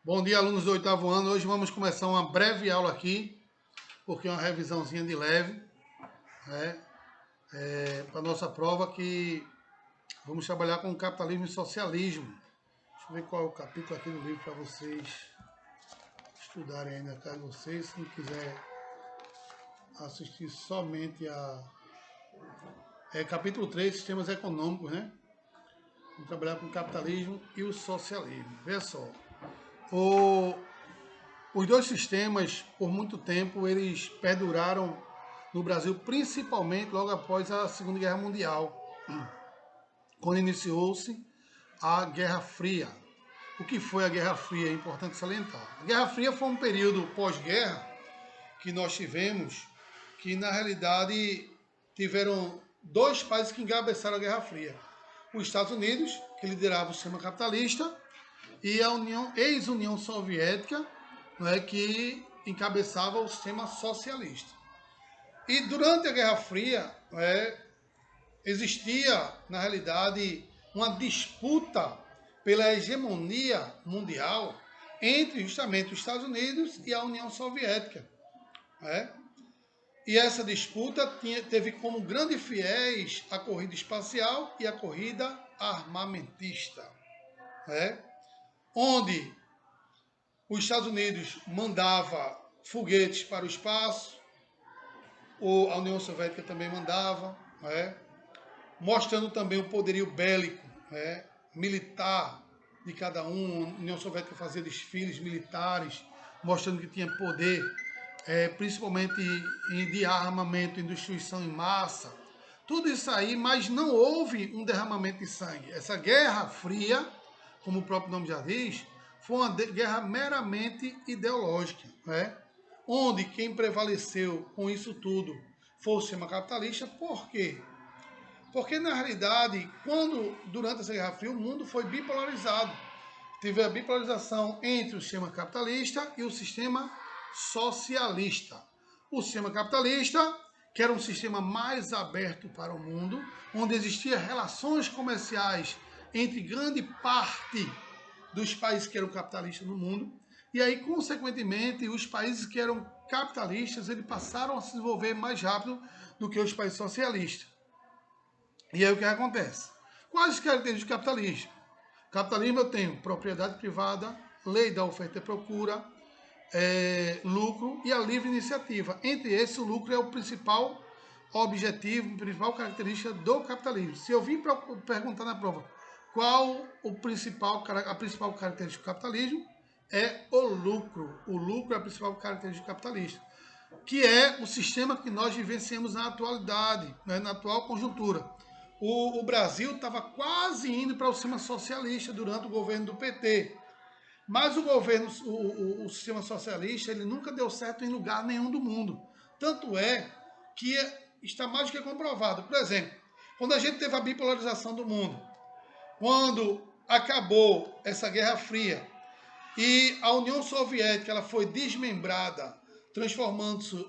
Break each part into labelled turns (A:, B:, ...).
A: Bom dia, alunos do oitavo ano. Hoje vamos começar uma breve aula aqui, porque é uma revisãozinha de leve, né? Para a nossa prova que vamos trabalhar com capitalismo e socialismo. Deixa eu ver qual é o capítulo aqui do livro para vocês estudarem aí na casa de vocês. Se não quiser assistir somente a... capítulo 3, sistemas econômicos, né? Vamos trabalhar com o capitalismo e o socialismo. Veja só. Os dois sistemas, por muito tempo, eles perduraram no Brasil, principalmente logo após a Segunda Guerra Mundial, quando iniciou-se a Guerra Fria. O que foi a Guerra Fria? É importante salientar. A Guerra Fria foi um período pós-guerra que nós tivemos, que na realidade tiveram dois países que encabeçaram a Guerra Fria. Os Estados Unidos, que liderava o sistema capitalista, e a ex-União Soviética, né, que encabeçava o sistema socialista. E durante a Guerra Fria, existia, na realidade, uma disputa pela hegemonia mundial entre justamente os Estados Unidos e a União Soviética. E essa disputa teve como grande fiéis a corrida espacial e a corrida armamentista, onde os Estados Unidos mandava foguetes para o espaço, a União Soviética também mandava, mostrando também o poderio bélico, militar de cada um. A União Soviética fazia desfiles militares, mostrando que tinha poder, principalmente de armamento e destruição em massa. Tudo isso aí, mas não houve um derramamento de sangue. Essa Guerra Fria, como o próprio nome já diz, foi uma guerra meramente ideológica, onde quem prevaleceu com isso tudo foi o sistema capitalista. Por quê? Porque, na realidade, durante essa Guerra Fria, o mundo foi bipolarizado. Teve a bipolarização entre o sistema capitalista e o sistema socialista. O sistema capitalista, que era um sistema mais aberto para o mundo, onde existiam relações comerciais entre grande parte dos países que eram capitalistas no mundo, e aí, consequentemente, os países que eram capitalistas, eles passaram a se desenvolver mais rápido do que os países socialistas. E aí o que acontece? Quais as características do capitalismo? Capitalismo eu tenho propriedade privada, lei da oferta e procura, lucro e a livre iniciativa. Entre esses, o lucro é o principal objetivo, a principal característica do capitalismo. Se eu vim para perguntar na prova qual a principal característica do capitalismo, é o lucro. O lucro é a principal característica do capitalismo, que é o sistema que nós vivenciamos na atualidade, na atual conjuntura. O Brasil estava quase indo para o sistema socialista durante o governo do PT. Mas o sistema socialista, ele nunca deu certo em lugar nenhum do mundo. Tanto é que está mais do que comprovado. Por exemplo, quando a gente teve a bipolarização do mundo, quando acabou essa Guerra Fria e a União Soviética ela foi desmembrada, transformando-se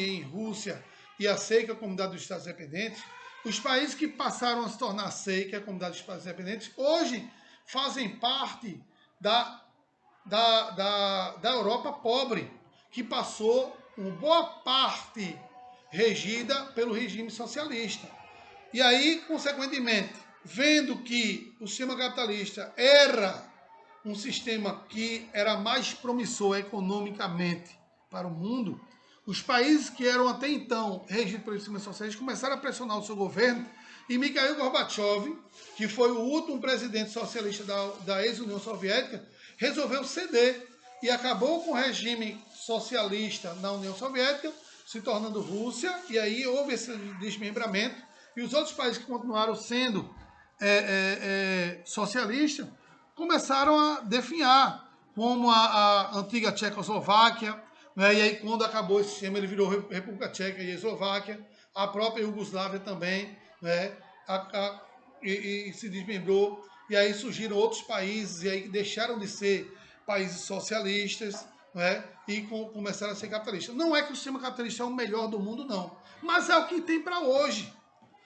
A: em Rússia e a CEI, a Comunidade dos Estados Independentes, os países que passaram a se tornar CEI, a Comunidade dos Estados Independentes, hoje fazem parte da Europa pobre, que passou uma boa parte regida pelo regime socialista. E aí, consequentemente, vendo que o sistema capitalista era um sistema que era mais promissor economicamente para o mundo, os países que eram até então regidos pelo sistema socialista começaram a pressionar o seu governo, e Mikhail Gorbachev, que foi o último presidente socialista da ex-União Soviética, resolveu ceder e acabou com o regime socialista na União Soviética, se tornando Rússia, e aí houve esse desmembramento, e os outros países que continuaram sendo socialistas começaram a definhar, como a antiga Tchecoslováquia, né? E aí quando acabou esse sistema, ele virou República Tcheca e Eslováquia, a própria Iugoslávia também, né? E se desmembrou, e aí surgiram outros países, e aí deixaram de ser países socialistas, né? E começaram a ser capitalistas. Não é que o sistema capitalista é o melhor do mundo, não, mas é o que tem para hoje.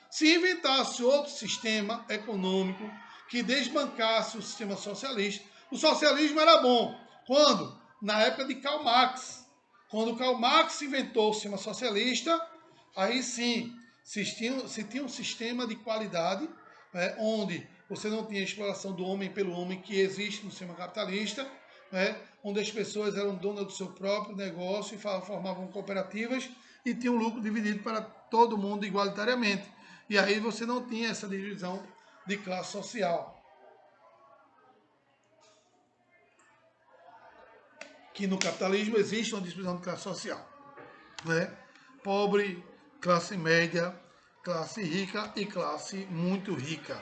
A: Se inventasse outro sistema econômico que desbancasse o sistema socialista, O socialismo era bom. Quando? Na época de Karl Marx. Quando Karl Marx inventou o sistema socialista, aí sim se tinha um sistema de qualidade, né, onde você não tinha exploração do homem pelo homem que existe no sistema capitalista, né, onde as pessoas eram donas do seu próprio negócio e formavam cooperativas e tinham lucro dividido para todo mundo igualitariamente. E aí você não tinha essa divisão de classe social. Que no capitalismo existe uma divisão de classe social, né? Pobre, classe média, classe rica e classe muito rica,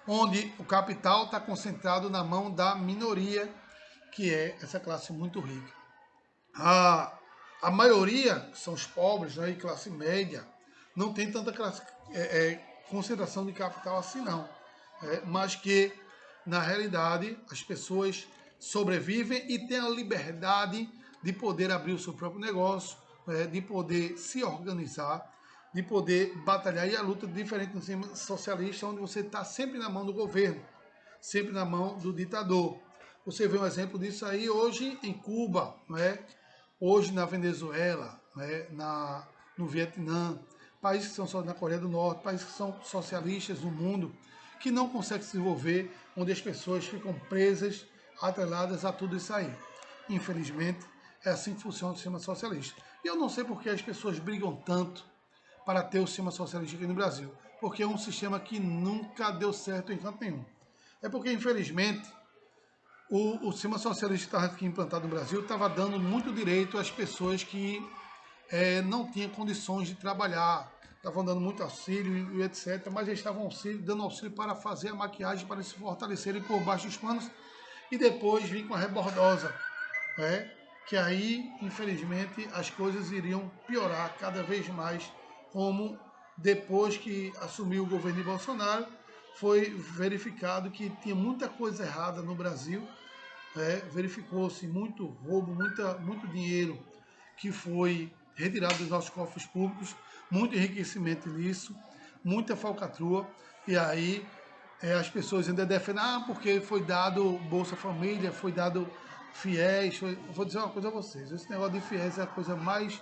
A: onde o capital está concentrado na mão da minoria, que é essa classe muito rica. A maioria, que são os pobres, né, e classe média, não tem tanta concentração de capital assim não, mas que, na realidade, as pessoas sobrevivem e têm a liberdade de poder abrir o seu próprio negócio, de poder se organizar, de poder batalhar. E a luta diferente no sistema socialista, onde você está sempre na mão do governo, sempre na mão do ditador. Você vê um exemplo disso aí hoje em Cuba, né? Hoje na Venezuela, né? No Vietnã, países que são só na Coreia do Norte, países que são socialistas no mundo, que não conseguem se desenvolver, onde as pessoas ficam presas, atreladas a tudo isso aí. Infelizmente, é assim que funciona o sistema socialista. E eu não sei por que as pessoas brigam tanto para ter o sistema socialista aqui no Brasil, porque é um sistema que nunca deu certo em canto nenhum. É porque, infelizmente, o sistema socialista que estava aqui implantado no Brasil estava dando muito direito às pessoas que não tinham condições de trabalhar, estavam dando muito auxílio e etc., mas eles estavam dando auxílio para fazer a maquiagem, para se fortalecerem por baixo dos panos e depois vir com a rebordosa, né? Que aí, infelizmente, as coisas iriam piorar cada vez mais, como depois que assumiu o governo de Bolsonaro, foi verificado que tinha muita coisa errada no Brasil, verificou-se muito roubo, muito dinheiro que foi retirado dos nossos cofres públicos, muito enriquecimento ilícito, muita falcatrua, e aí as pessoas ainda defendem, porque foi dado Bolsa Família, foi dado fiéis. Vou dizer uma coisa a vocês, esse negócio de fiéis é a coisa mais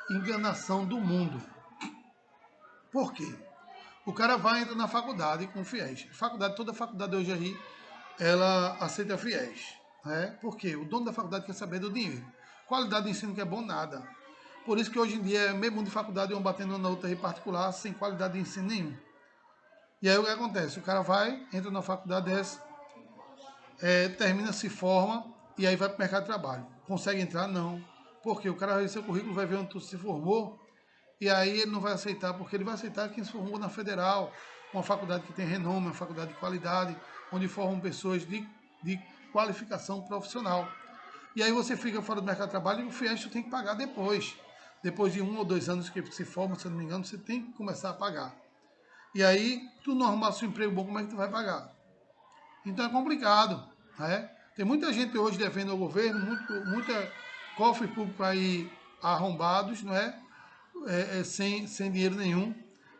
A: enganação do mundo. Por quê? O cara vai entrar na faculdade com fiéis. Toda faculdade hoje aí, ela aceita fiéis. Né? Por quê? O dono da faculdade quer saber do dinheiro. Qualidade de ensino que é bom, nada. Por isso que hoje em dia, mesmo de faculdade, um batendo na outra particular, sem qualidade de ensino nenhum. E aí o que acontece? O cara vai, entra na faculdade dessa, termina, se forma, e aí vai para o mercado de trabalho. Consegue entrar? Não. Porque o cara vai ver seu currículo, vai ver onde tu se formou, e aí ele não vai aceitar, porque ele vai aceitar quem se formou na Federal, uma faculdade que tem renome, uma faculdade de qualidade, onde formam pessoas de qualificação profissional. E aí você fica fora do mercado de trabalho e o FIES tu tem que pagar depois. Depois de 1 ou 2 anos que se forma, se eu não me engano, você tem que começar a pagar. E aí, tu não arrumar seu emprego bom, como é que tu vai pagar? Então é complicado, né? Tem muita gente hoje devendo ao governo, muita cofre público aí arrombados, não é? Sem dinheiro nenhum,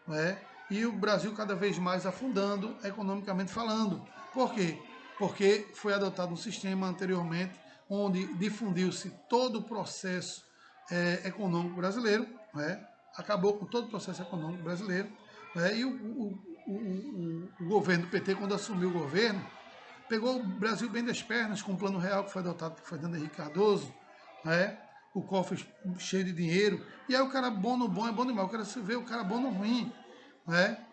A: não é? E o Brasil cada vez mais afundando, economicamente falando. Por quê? Porque foi adotado um sistema anteriormente onde difundiu-se todo o processo econômico brasileiro, né? Acabou com todo o processo econômico brasileiro, né? E o governo do PT, quando assumiu o governo, pegou o Brasil bem das pernas com o Plano Real que foi adotado por Fernando Henrique Cardoso, né? O cofre cheio de dinheiro, e aí o cara bom no bom é bom demais, o cara se vê o cara bom no ruim, né?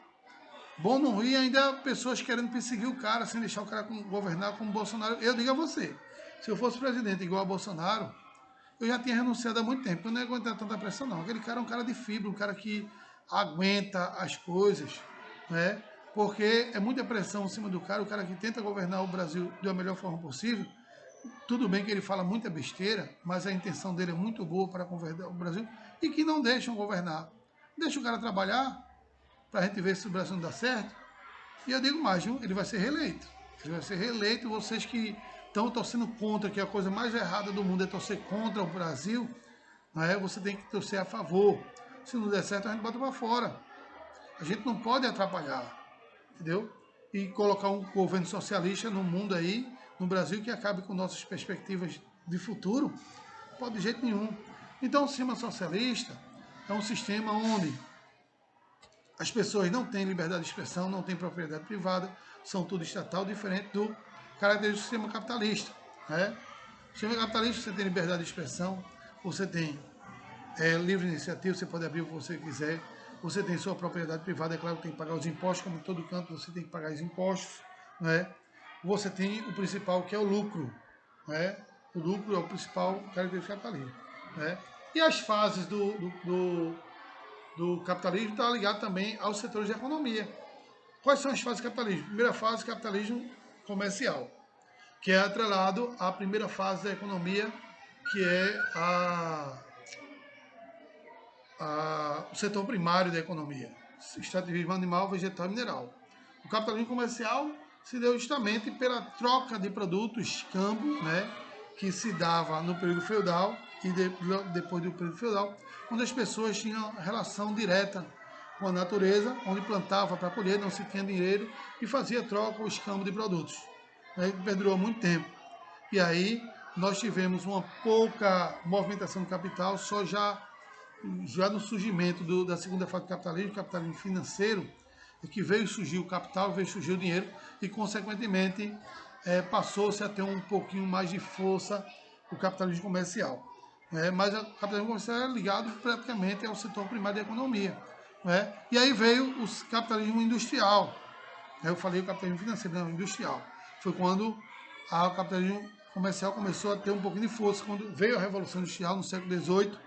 A: Bom no ruim, ainda pessoas querendo perseguir o cara, sem deixar o cara governar como Bolsonaro. Eu digo a você, se eu fosse presidente igual a Bolsonaro, eu já tinha renunciado há muito tempo, eu não ia aguentar tanta pressão não. Aquele cara é um cara de fibra, um cara que aguenta as coisas, né? Porque é muita pressão em cima do cara, o cara que tenta governar o Brasil da melhor forma possível. Tudo bem que ele fala muita besteira, mas a intenção dele é muito boa para governar o Brasil e que não deixam governar. Deixa o cara trabalhar para a gente ver se o Brasil não dá certo. E eu digo mais, viu? Ele vai ser reeleito. Ele vai ser reeleito. Vocês que estão torcendo contra, que a coisa mais errada do mundo é torcer contra o Brasil, né? Você tem que torcer a favor. Se não der certo, a gente bota para fora. A gente não pode atrapalhar, entendeu? E colocar um governo socialista no mundo aí, no Brasil que acabe com nossas perspectivas de futuro? Pode de jeito nenhum. Então, o sistema socialista é um sistema onde as pessoas não têm liberdade de expressão, não têm propriedade privada, são tudo estatal, diferente do caráter do sistema capitalista. Né? No sistema capitalista você tem liberdade de expressão, você tem livre iniciativa, você pode abrir o que você quiser, você tem sua propriedade privada, é claro que tem que pagar os impostos, como em todo canto você tem que pagar os impostos. Né? Você tem o principal, que é o lucro. Né? O lucro é o principal característica do capitalismo. Né? E as fases do capitalismo está ligado também aos setores de economia. Quais são as fases do capitalismo? Primeira fase, capitalismo comercial, que é atrelado à primeira fase da economia, que é o setor primário da economia, extrativismo animal, vegetal e mineral. O capitalismo comercial se deu justamente pela troca de produtos, câmbio, né, que se dava no período feudal e depois do período feudal, onde as pessoas tinham relação direta com a natureza, onde plantava para colher, não se tinha dinheiro e fazia troca ou escambo de produtos. Perdurou muito tempo. E aí nós tivemos uma pouca movimentação do capital, só já no surgimento da segunda fase do capitalismo, o capitalismo financeiro, é que veio surgir o capital, veio surgir o dinheiro e, consequentemente, passou-se a ter um pouquinho mais de força o capitalismo comercial. Mas o capitalismo comercial é ligado praticamente ao setor primário da economia. E aí veio o capitalismo industrial. Eu falei o capitalismo financeiro, não, industrial. Foi quando o capitalismo comercial começou a ter um pouquinho de força, quando veio a Revolução Industrial no século XVIII,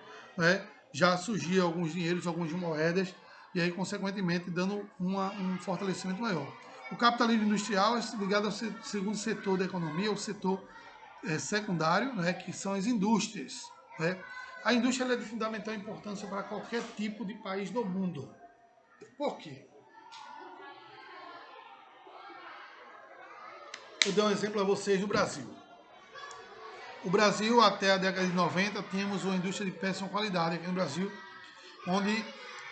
A: já surgiam alguns dinheiros, algumas moedas, e aí, consequentemente, dando um fortalecimento maior. O capitalismo industrial é ligado ao segundo setor da economia, o setor secundário, que são as indústrias. A indústria é de fundamental importância para qualquer tipo de país do mundo. Por quê? Eu dou um exemplo a vocês do Brasil. O Brasil, até a década de 90, tínhamos uma indústria de péssima qualidade aqui no Brasil, onde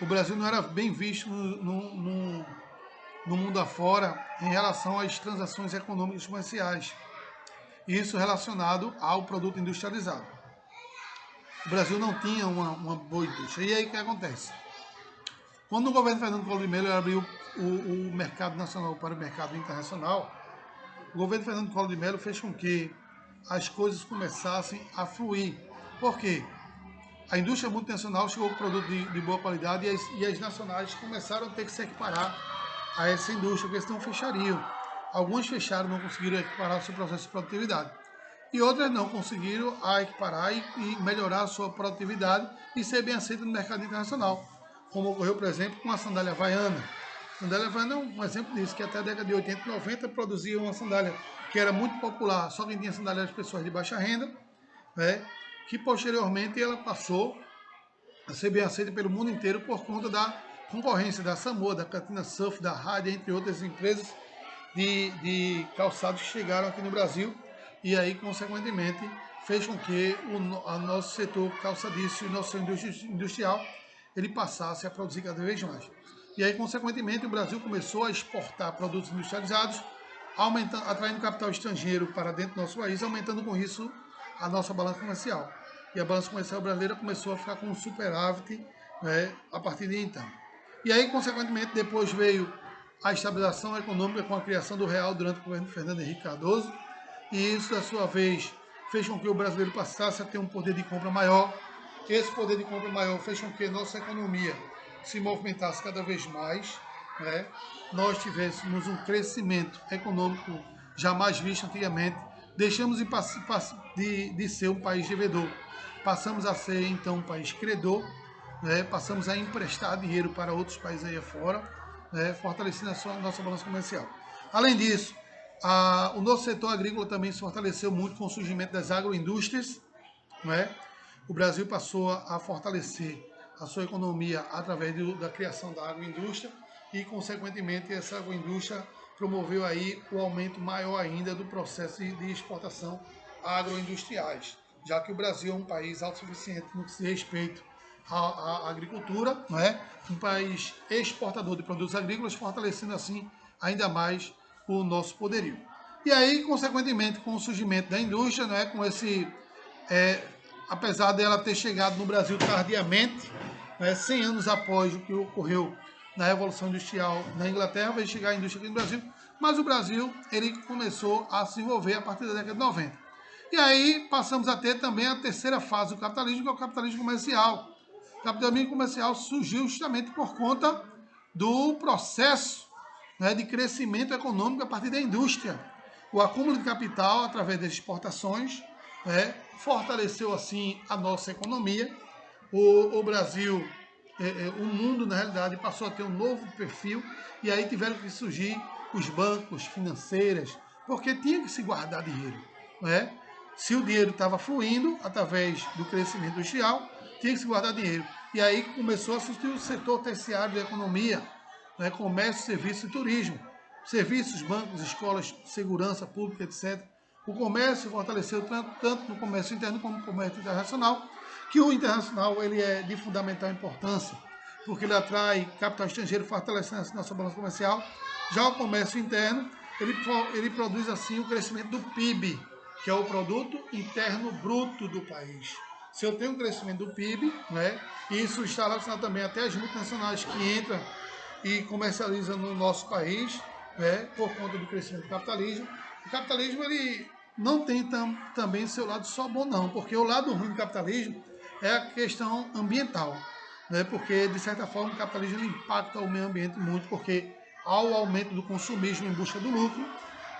A: o Brasil não era bem visto no mundo afora em relação às transações econômicas comerciais. Isso relacionado ao produto industrializado. O Brasil não tinha uma boa indústria. E aí o que acontece? Quando o governo Fernando Collor de Mello abriu o mercado nacional para o mercado internacional, o governo Fernando Collor de Mello fez com que as coisas começassem a fluir. Por quê? A indústria multinacional chegou com produto de boa qualidade e as nacionais começaram a ter que se equiparar a essa indústria, porque senão fechariam. Algumas fecharam, não conseguiram equiparar o seu processo de produtividade. E outras não conseguiram equiparar e melhorar a sua produtividade e ser bem aceita no mercado internacional. Como ocorreu, por exemplo, com a sandália havaiana. A sandália havaiana é um exemplo disso, que até a década de 80 e 90 produzia uma sandália que era muito popular, só quem tinha sandália eram as pessoas de baixa renda, que posteriormente ela passou a ser bem aceita pelo mundo inteiro por conta da concorrência da Samoa, da Katina Surf, da Hardy, entre outras empresas de calçados que chegaram aqui no Brasil e aí, consequentemente, fez com que o nosso setor calçadício e nosso industrial ele passasse a produzir cada vez mais. E aí, consequentemente, o Brasil começou a exportar produtos industrializados, atraindo capital estrangeiro para dentro do nosso país, aumentando com isso a nossa balança comercial. E a balança comercial brasileira começou a ficar com um superávit a partir de então. E aí, consequentemente, depois veio a estabilização econômica com a criação do real durante o governo de Fernando Henrique Cardoso, e isso, da sua vez, fez com que o brasileiro passasse a ter um poder de compra maior. Esse poder de compra maior fez com que a nossa economia se movimentasse cada vez mais, nós tivéssemos um crescimento econômico jamais visto antigamente, deixamos de ser um país devedor, passamos a ser então um país credor, passamos a emprestar dinheiro para outros países aí afora, fortalecendo a nossa balança comercial. Além disso, o nosso setor agrícola também se fortaleceu muito com o surgimento das agroindústrias. O Brasil passou a fortalecer a sua economia através da criação da agroindústria e, consequentemente, essa agroindústria promoveu aí o aumento maior ainda do processo de exportação agroindustriais, já que o Brasil é um país autossuficiente no que se respeita à agricultura, um país exportador de produtos agrícolas, fortalecendo assim ainda mais o nosso poderio. E aí, consequentemente, com o surgimento da indústria, né, com esse, apesar dela ter chegado no Brasil tardiamente, né, 100 anos após o que ocorreu na Revolução Industrial na Inglaterra, veio chegar a indústria aqui no Brasil, mas o Brasil ele começou a se envolver a partir da década de 90. E aí passamos a ter também a terceira fase do capitalismo, que é o capitalismo comercial. O capitalismo comercial surgiu justamente por conta do processo, né, de crescimento econômico a partir da indústria. O acúmulo de capital através das exportações, né, fortaleceu assim a nossa economia. O Brasil, o mundo na realidade passou a ter um novo perfil e aí tiveram que surgir os bancos, financeiras, porque tinha que se guardar dinheiro, né? Se o dinheiro estava fluindo através do crescimento industrial, tinha que se guardar dinheiro. E aí começou a surgir o setor terciário da economia, né? Comércio, serviço e turismo. Serviços, bancos, escolas, segurança pública, etc. O comércio fortaleceu tanto no comércio interno como no comércio internacional, que o internacional ele é de fundamental importância, porque ele atrai capital estrangeiro, fortalecendo a nossa balança comercial. Já o comércio interno, ele produz assim o crescimento do PIB, que é o Produto Interno Bruto do país. Se eu tenho um crescimento do PIB, né, isso está relacionado também até às multinacionais que entram e comercializam no nosso país, né, por conta do crescimento do capitalismo. O capitalismo ele não tem também seu lado só bom não, porque o lado ruim do capitalismo é a questão ambiental, né, porque de certa forma o capitalismo ele impacta o meio ambiente muito, porque há o aumento do consumismo em busca do lucro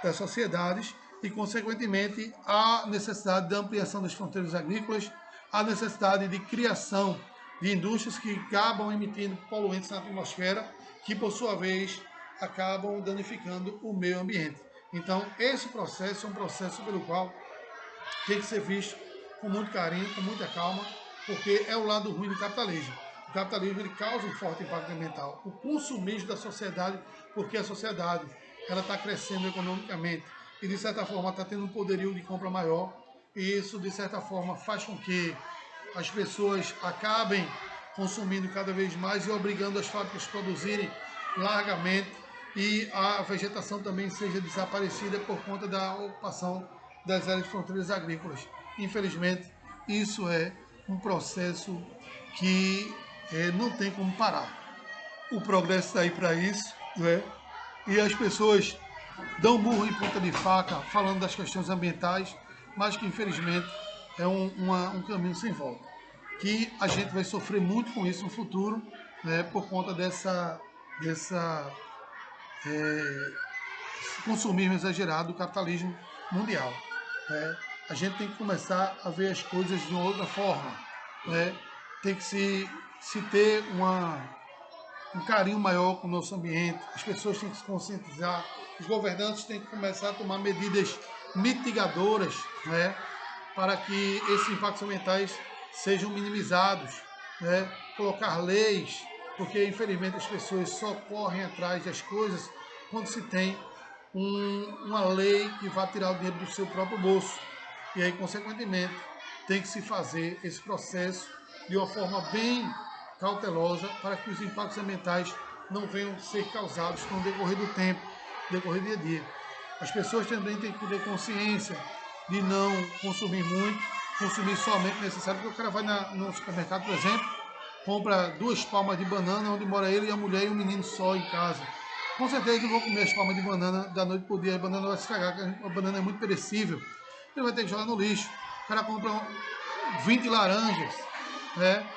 A: das sociedades e, consequentemente, a necessidade da ampliação das fronteiras agrícolas, a necessidade de criação de indústrias que acabam emitindo poluentes na atmosfera, que, por sua vez, acabam danificando o meio ambiente. Então, esse processo é um processo pelo qual tem que ser visto com muito carinho, com muita calma, porque é o lado ruim do capitalismo. O capitalismo ele causa um forte impacto ambiental. O consumismo da sociedade, porque a sociedade ela está crescendo economicamente e, de certa forma, está tendo um poderio de compra maior. E isso, de certa forma, faz com que as pessoas acabem consumindo cada vez mais e obrigando as fábricas a produzirem largamente e a vegetação também seja desaparecida por conta da ocupação das áreas de fronteiras agrícolas. Infelizmente, isso é um processo que não tem como parar. O progresso está aí para isso, né? E as pessoas dão burro em ponta de faca falando das questões ambientais, mas que infelizmente é um caminho sem volta. Que a gente vai sofrer muito com isso no futuro, né, por conta dessa consumismo exagerado do capitalismo mundial, né? A gente tem que começar a ver as coisas de uma outra forma, né? Tem que se ter um carinho maior com o nosso ambiente, as pessoas têm que se conscientizar, os governantes têm que começar a tomar medidas mitigadoras, né, para que esses impactos ambientais sejam minimizados, né, colocar leis, porque infelizmente as pessoas só correm atrás das coisas quando se tem uma lei que vai tirar o dinheiro do seu próprio bolso. E aí, consequentemente, tem que se fazer esse processo de uma forma bem cautelosa para que os impactos ambientais não venham ser causados com o decorrer do tempo, decorrer do dia a dia. As pessoas também têm que ter consciência de não consumir muito, consumir somente o necessário, porque o cara vai no supermercado, por exemplo, compra 2 palmas de banana, onde mora ele e a mulher e um menino só em casa. Com certeza não vão comer as palmas de banana da noite para o dia, a banana vai estragar, porque a banana é muito perecível. Ele vai ter que jogar no lixo. O cara compra 20 laranjas, né?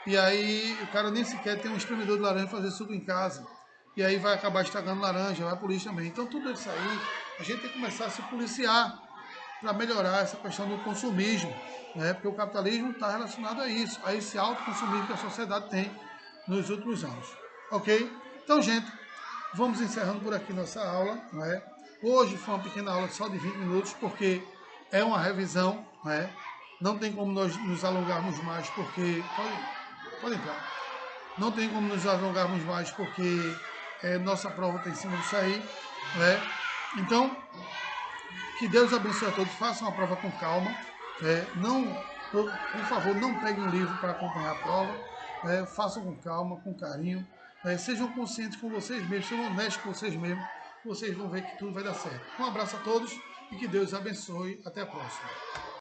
A: E aí o cara nem sequer tem um espremedor de laranja para fazer suco em casa. E aí vai acabar estragando laranja, vai para o lixo também. Então tudo isso aí, a gente tem que começar a se policiar para melhorar essa questão do consumismo, né? Porque o capitalismo está relacionado a isso, a esse autoconsumismo que a sociedade tem nos últimos anos. Ok? Então, gente, vamos encerrando por aqui nossa aula, não é? Hoje foi uma pequena aula só de 20 minutos, porque é uma revisão, não é? Não tem como nós nos alongarmos mais, porque... Pode entrar. Não tem como nos alongarmos mais, porque nossa prova está em cima disso aí, né? Então, que Deus abençoe a todos, façam a prova com calma, não, por favor, não peguem um livro para acompanhar a prova, façam com calma, com carinho, sejam conscientes com vocês mesmos, sejam honestos com vocês mesmos, vocês vão ver que tudo vai dar certo. Um abraço a todos e que Deus abençoe. Até a próxima.